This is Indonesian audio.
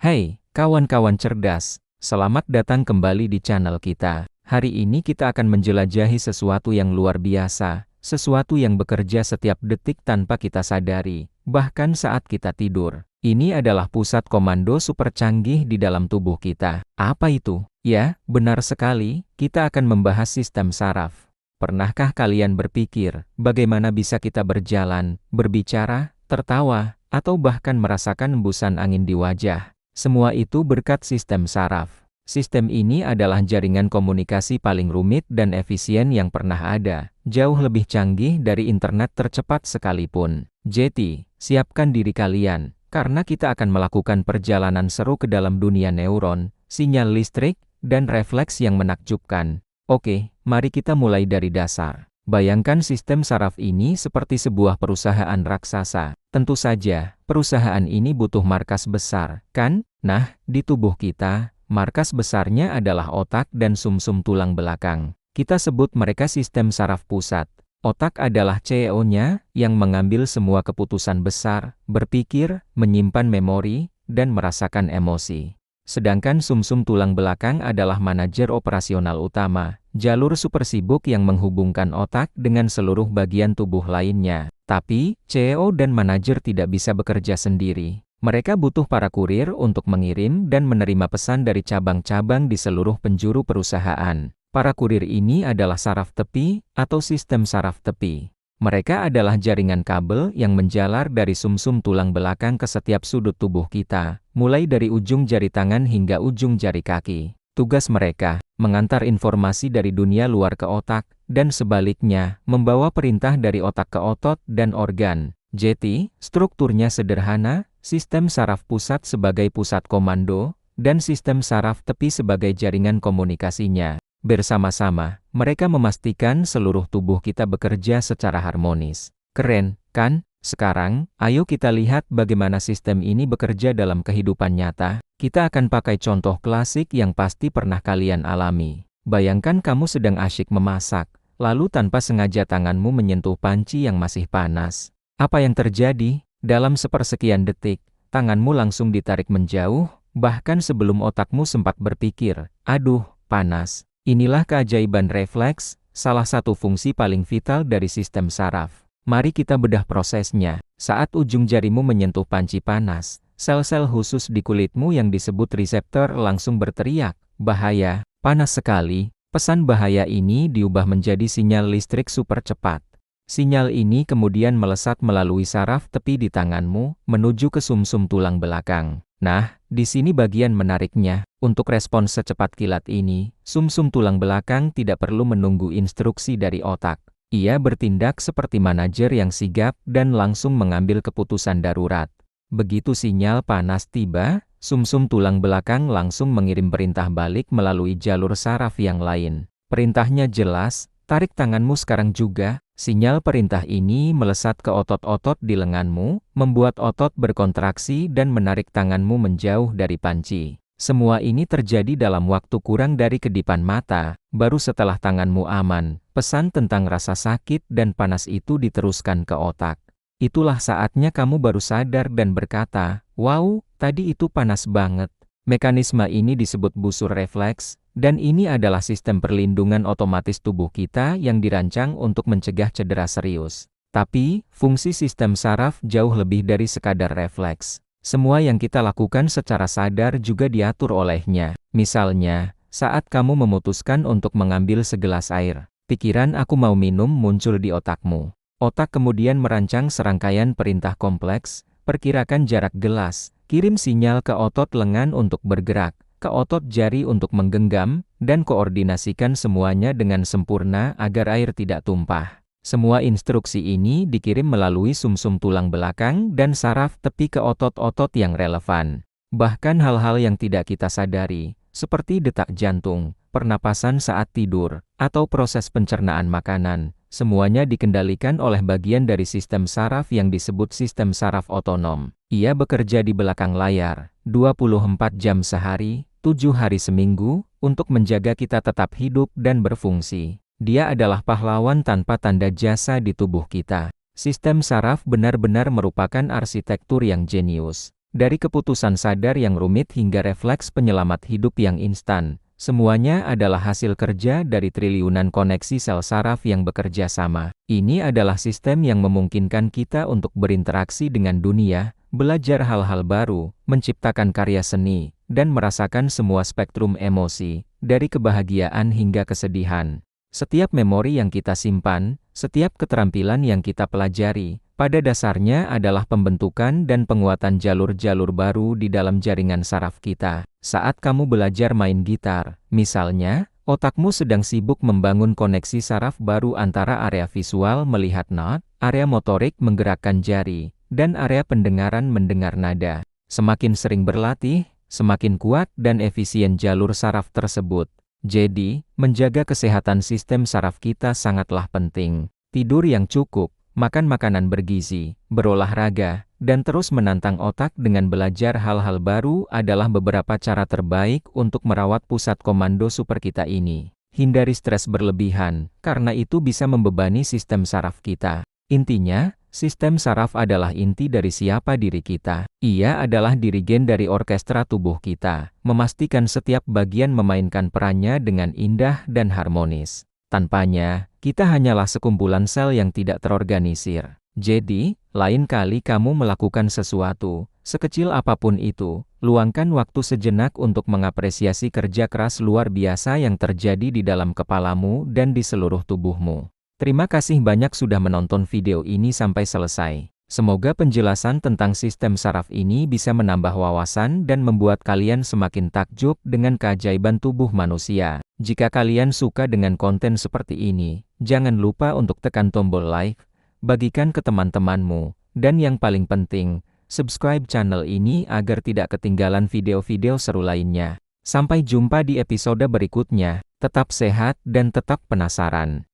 Hai, kawan-kawan cerdas. Selamat datang kembali di channel kita. Hari ini kita akan menjelajahi sesuatu yang luar biasa, sesuatu yang bekerja setiap detik tanpa kita sadari, bahkan saat kita tidur. Ini adalah pusat komando super canggih di dalam tubuh kita. Apa itu? Ya, benar sekali, kita akan membahas sistem saraf. Pernahkah kalian berpikir, bagaimana bisa kita berjalan, berbicara, tertawa, atau bahkan merasakan embusan angin di wajah? Semua itu berkat sistem saraf. Sistem ini adalah jaringan komunikasi paling rumit dan efisien yang pernah ada, jauh lebih canggih dari internet tercepat sekalipun. Jadi, siapkan diri kalian, karena kita akan melakukan perjalanan seru ke dalam dunia neuron, sinyal listrik, dan refleks yang menakjubkan. Oke, mari kita mulai dari dasar. Bayangkan sistem saraf ini seperti sebuah perusahaan raksasa. Tentu saja, perusahaan ini butuh markas besar, kan? Nah, di tubuh kita, markas besarnya adalah otak dan sumsum tulang belakang. Kita sebut mereka sistem saraf pusat. Otak adalah CEO-nya, yang mengambil semua keputusan besar, berpikir, menyimpan memori, dan merasakan emosi. Sedangkan sumsum tulang belakang adalah manajer operasional utama, jalur super sibuk yang menghubungkan otak dengan seluruh bagian tubuh lainnya. Tapi, CEO dan manajer tidak bisa bekerja sendiri. Mereka butuh para kurir untuk mengirim dan menerima pesan dari cabang-cabang di seluruh penjuru perusahaan. Para kurir ini adalah saraf tepi, atau sistem saraf tepi. Mereka adalah jaringan kabel yang menjalar dari sumsum tulang belakang ke setiap sudut tubuh kita, mulai dari ujung jari tangan hingga ujung jari kaki. Tugas mereka, mengantar informasi dari dunia luar ke otak, dan sebaliknya, membawa perintah dari otak ke otot dan organ. Jadi, strukturnya sederhana, sistem saraf pusat sebagai pusat komando, dan sistem saraf tepi sebagai jaringan komunikasinya. Bersama-sama, mereka memastikan seluruh tubuh kita bekerja secara harmonis. Keren, kan? Sekarang, ayo kita lihat bagaimana sistem ini bekerja dalam kehidupan nyata. Kita akan pakai contoh klasik yang pasti pernah kalian alami. Bayangkan kamu sedang asyik memasak, lalu tanpa sengaja tanganmu menyentuh panci yang masih panas. Apa yang terjadi? Dalam sepersekian detik, tanganmu langsung ditarik menjauh, bahkan sebelum otakmu sempat berpikir, "Aduh, panas." Inilah keajaiban refleks, salah satu fungsi paling vital dari sistem saraf. Mari kita bedah prosesnya. Saat ujung jarimu menyentuh panci panas, sel-sel khusus di kulitmu yang disebut reseptor langsung berteriak, "Bahaya, panas sekali." Pesan bahaya ini diubah menjadi sinyal listrik super cepat. Sinyal ini kemudian melesat melalui saraf tepi di tanganmu, menuju ke sumsum tulang belakang. Nah, di sini bagian menariknya. Untuk respons secepat kilat ini, sumsum tulang belakang tidak perlu menunggu instruksi dari otak. Ia bertindak seperti manajer yang sigap dan langsung mengambil keputusan darurat. Begitu sinyal panas tiba, sumsum tulang belakang langsung mengirim perintah balik melalui jalur saraf yang lain. Perintahnya jelas, tarik tanganmu sekarang juga. Sinyal perintah ini melesat ke otot-otot di lenganmu, membuat otot berkontraksi dan menarik tanganmu menjauh dari panci. Semua ini terjadi dalam waktu kurang dari kedipan mata. Baru setelah tanganmu aman, pesan tentang rasa sakit dan panas itu diteruskan ke otak. Itulah saatnya kamu baru sadar dan berkata, "Wow, tadi itu panas banget." Mekanisme ini disebut busur refleks, dan ini adalah sistem perlindungan otomatis tubuh kita yang dirancang untuk mencegah cedera serius. Tapi, fungsi sistem saraf jauh lebih dari sekadar refleks. Semua yang kita lakukan secara sadar juga diatur olehnya. Misalnya, saat kamu memutuskan untuk mengambil segelas air, pikiran "aku mau minum" muncul di otakmu. Otak kemudian merancang serangkaian perintah kompleks, perkirakan jarak gelas, kirim sinyal ke otot lengan untuk bergerak, ke otot jari untuk menggenggam, dan koordinasikan semuanya dengan sempurna agar air tidak tumpah. Semua instruksi ini dikirim melalui sumsum tulang belakang dan saraf tepi ke otot-otot yang relevan. Bahkan hal-hal yang tidak kita sadari, seperti detak jantung, pernapasan saat tidur, atau proses pencernaan makanan, semuanya dikendalikan oleh bagian dari sistem saraf yang disebut sistem saraf otonom. Ia bekerja di belakang layar, 24 jam sehari, 7 hari seminggu, untuk menjaga kita tetap hidup dan berfungsi. Dia adalah pahlawan tanpa tanda jasa di tubuh kita. Sistem saraf benar-benar merupakan arsitektur yang jenius. Dari keputusan sadar yang rumit hingga refleks penyelamat hidup yang instan, semuanya adalah hasil kerja dari triliunan koneksi sel saraf yang bekerja sama. Ini adalah sistem yang memungkinkan kita untuk berinteraksi dengan dunia, belajar hal-hal baru, menciptakan karya seni, dan merasakan semua spektrum emosi, dari kebahagiaan hingga kesedihan. Setiap memori yang kita simpan, setiap keterampilan yang kita pelajari, pada dasarnya adalah pembentukan dan penguatan jalur-jalur baru di dalam jaringan saraf kita. Saat kamu belajar main gitar, misalnya, otakmu sedang sibuk membangun koneksi saraf baru antara area visual melihat not, area motorik menggerakkan jari, dan area pendengaran mendengar nada. Semakin sering berlatih, semakin kuat dan efisien jalur saraf tersebut. Jadi, menjaga kesehatan sistem saraf kita sangatlah penting. Tidur yang cukup, makan makanan bergizi, berolahraga, dan terus menantang otak dengan belajar hal-hal baru adalah beberapa cara terbaik untuk merawat pusat komando super kita ini. Hindari stres berlebihan, karena itu bisa membebani sistem saraf kita. Intinya, sistem saraf adalah inti dari siapa diri kita. Ia adalah dirigen dari orkestra tubuh kita, memastikan setiap bagian memainkan perannya dengan indah dan harmonis. Tanpanya, kita hanyalah sekumpulan sel yang tidak terorganisir. Jadi, lain kali kamu melakukan sesuatu, sekecil apapun itu, luangkan waktu sejenak untuk mengapresiasi kerja keras luar biasa yang terjadi di dalam kepalamu dan di seluruh tubuhmu. Terima kasih banyak sudah menonton video ini sampai selesai. Semoga penjelasan tentang sistem saraf ini bisa menambah wawasan dan membuat kalian semakin takjub dengan keajaiban tubuh manusia. Jika kalian suka dengan konten seperti ini, jangan lupa untuk tekan tombol like, bagikan ke teman-temanmu, dan yang paling penting, subscribe channel ini agar tidak ketinggalan video-video seru lainnya. Sampai jumpa di episode berikutnya, tetap sehat dan tetap penasaran.